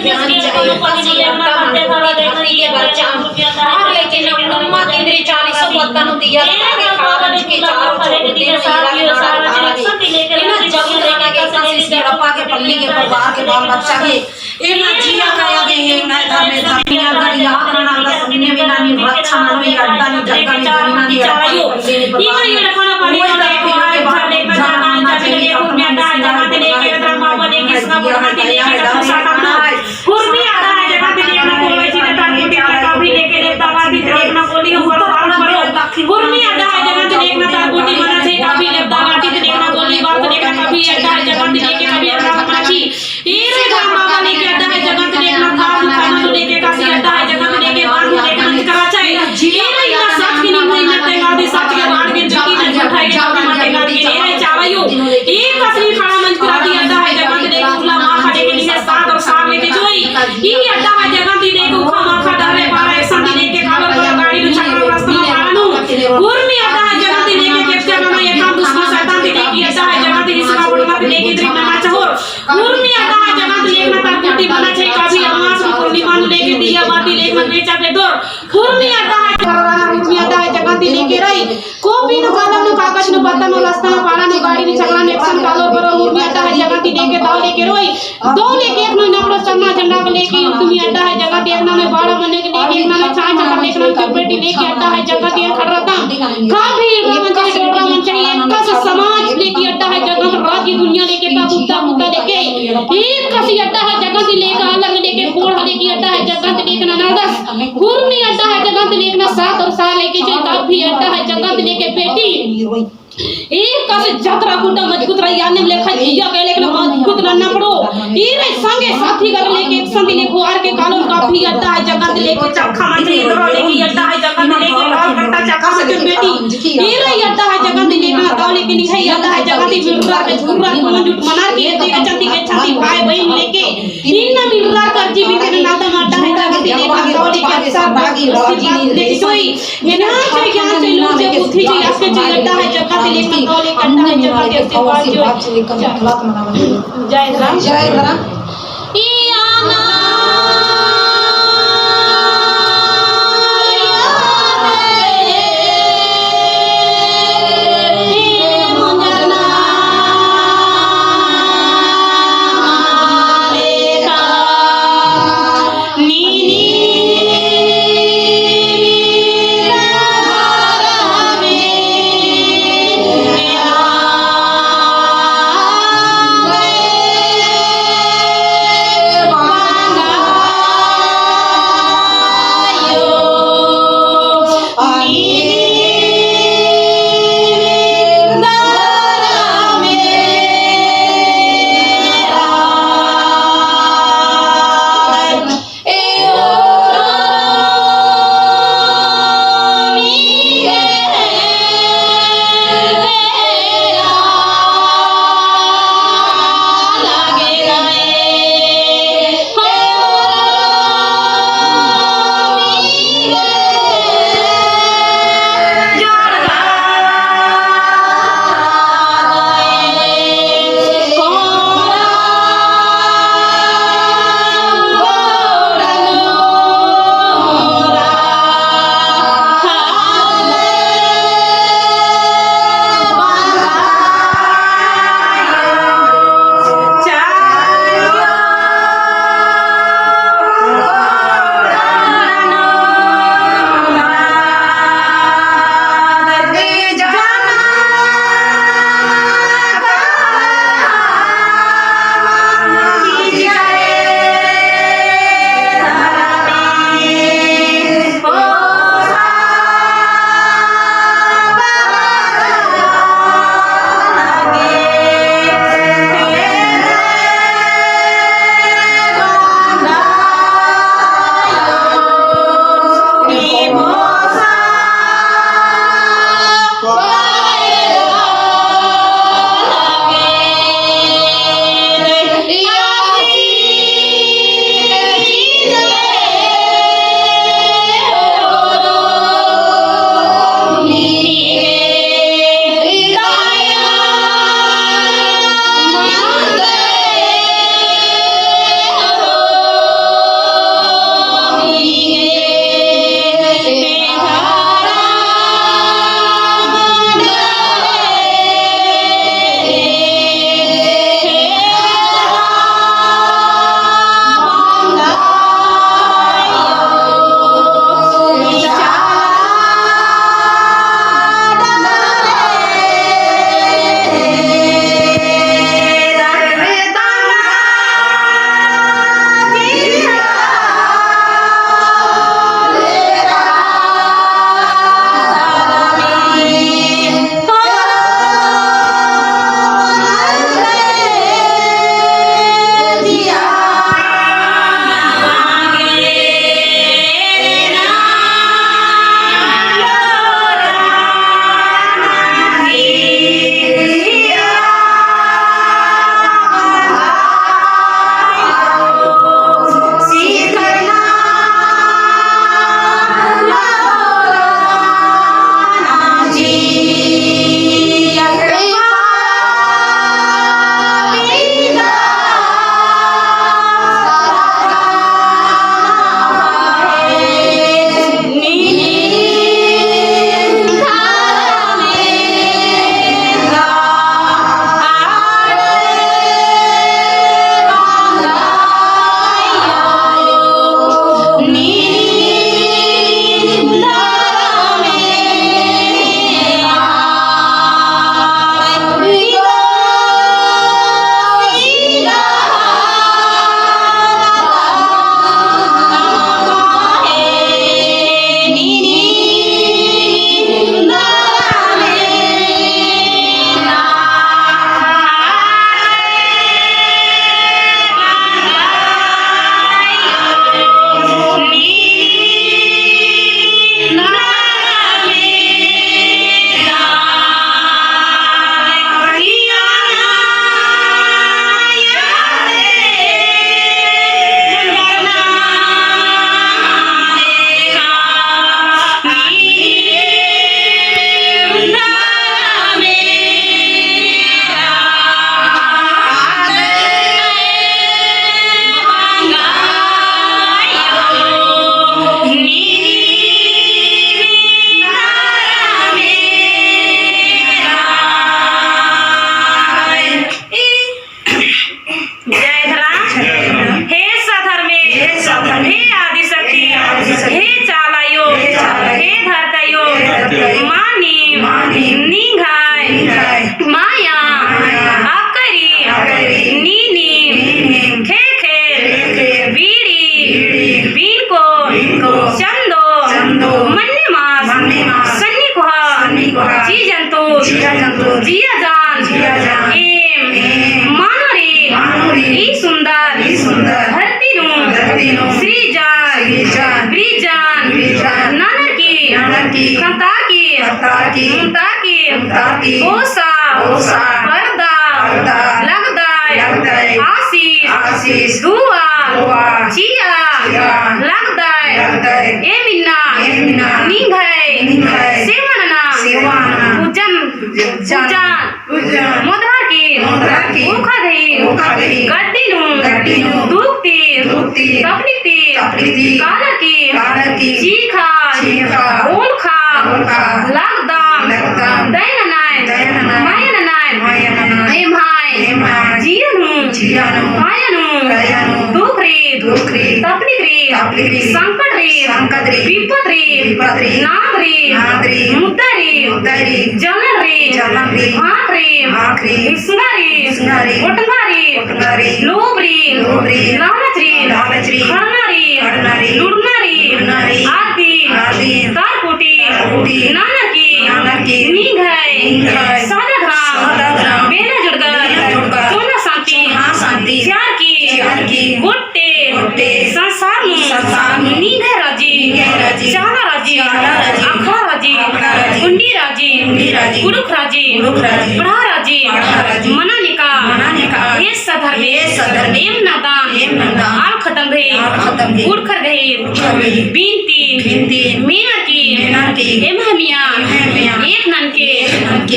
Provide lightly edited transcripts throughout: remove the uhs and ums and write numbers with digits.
ज्ञान चाहिए कसी अट्टा मनपुरी धरती के बच्चा और लेकिन उम्मा केंद्री 40 बत्ता नु दिया के खावन के चारों छोड़ दे हीरा नाड़ा खाला इन जग लेना के कसी सिरपा के पल्ली के परिवार के बाल बच्चा के इन जिया कया के ये ना घर में धनिया गरी याद ना ना सुनने बिना नी रक्षा ना भी अड्डा नी जगह नी जमीना नी चायो इना ये लखना पानी के बाहर लेकर जाना चाहिए और मैं दा जगह ते लेके ड्रामा बने किसका बोलना के लेके साटा कुर्मी आता है जगह पे देखना कोई चीज टाटी का भी लेके देवता का भी देखना बोली ऊपर बाल कुर्मी आता है जगह पे देखना ताकूटी बना से काफी देवता का भी देखना बोली बात देखना काफी आता है जगह पे लेके कभी अपना माची ये ड्रामा वाली के आता है जगह पे देखना खास खाना लेके काफी आता है जगह पे लेके बात देखना करा चाहिए ये सच की नहीं हुई मैं गादी सच के बाहर के जगी न उठाएगी अपना माटे गादी के ये चावायो एक कसरी खाना मंच करा दिया आता है जगह पे देखना उला मां खड़े के लिए साथ और साथ लेके जोई ये अड्डा है जगह दी देखो उखा माखा डाले पारा एक संदी लेके खालो पर गाड़ी में चक्र रास्ता में पारानु गुरमी अड्डा है जगह दी लेके कैप्चा में ये काम दुश्मन शैतान दी लेके अड्डा है जगह दी इसका बुढ़वा दी लेके द्रिक ना चाहो गुरमी अड्डा है जगह दी लेके ना कुटी बना चाहिए काफी अमास में पूर्णिमा लेके दिया बाती लेके मत बेचा के दो गुरमी अड्डा है गुरमी अड्डा है जगह दी लेके रही कॉपी नो कलम नो कागज नो पत्ता नो रास्ता में पारा नो गाड़ी में चक्र ने एक्शन कालो पर गुरमी अड्डा है जगह दी लेके दाव लेके रोई दो लेके एक नो नपड़ो चन्ना झंडा को लेके गुरमी अड्डा है जगह दी एक ना में बाड़ा बनने के लेके एक ना में चाय चक्कर लेके ना चपेटी लेके अड्डा है जगह दी खड़रता काफी रामन चाहिए डोरा मन चाहिए कस समाज लेके अड्डा है जगह में राज की दुनिया लेके का कुत्ता कुत्ता लेके एक कसी अड्डा है जगह दी लेके अलग लेके कोड़ लेके अड्डा है जगह दी लेके नरदस गुरमी अड्डा है जगह दी लेके ना सात और साल लेके जो काफी अड्डा है जगह दी लेके बेटी एक कस जतरा कुटा मजबूत रही याने लेखा जिया के लेकिन मजबूत ना पड़ो ई रे संगे साथी कर लेके एक संदी ले गुआर के कानून काफी अड्डा है जगह लेके चखा मंत्री इधर लेके अड्डा है जगह लेके और करता चखा से बेटी ई रे अड्डा है जगह लेके ना गाव लेके निखाई अड्डा है जगह मिलरा के झुररा कोन जुट मना के देके चंदी के छाती भाई बहन लेके इन ना मिलरा कर जी भी नाता माटा है जगह लेके गाव लेके अक्सर भागी राजी लेके जोई ये ना चाहिए क्या चाहिए लोग से बुद्धि जी आपके चाहिए अड्डा है जगह लेके गाव लेके अड्डा है जगह के बात जो जय राम जय राम ई आना जंतु जिया जान एम मानो रे ई सुंदर धरती नु श्री जान ब्रिजान नानक की खता की मुंता की ओसा पर्दा लगदाय आशीष दुआ चिया लगदाय ए मिन्ना निंघाय सेवनना पूजन मोदर की उखा गई गड्डी नु दुखती तपलीती कालर की चीखा ओलखा लगदाम दयननाय मायननाय ए भाई जियनु कायनु दुखरी तपलीरी संकट रे विपत रे नाद रे मुद्दरी जलन रे आँख रे सिंगारी उटंगारी लोभ रे लालच रे हरनारी लुड़नारी आदि तारकोटी नानक की निघाय सादा धाम बेला जुड़कर सोना शांति प्यार की गोटे संसार निघाय राजी चाला राजी आखा राजी कुंडी राजी गुरुख राजी बड़ा राजी मनानिका ये सधर एम नादान आल खत्म गए उड़ कर गए बीनती मीना की एम हमिया एक नन के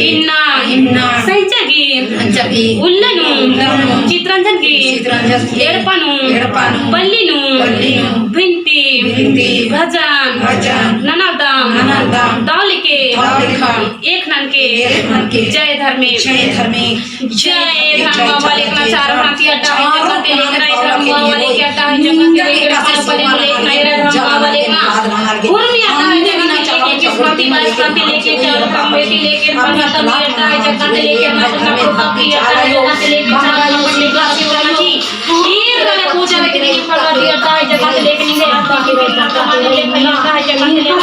इन्ना संचगी उल्लनु चित्रंजन की एड़पनु पल्लीनु भिंती भजन ननादाम दालिके एक नन के जय धर्मे जय धर्म वाले का चार हाथी अड्डा है जगत लेकर आए धर्म वाले के अड्डा है जगत लेकर पले पले लेकर धर्म वाले का गुरु अड्डा है जगत लेके किस्मती बास्मती लेके चार कमेटी लेके भगत अड्डा है जगत लेके अपना प्रॉपर्टी अड्डा है जगत लेके चार कमेटी गासी वाला जी ये वाले पूजा लेके भगत अड्डा है जगत लेके नहीं आता के बेटा का लेके अड्डा है जगत लेके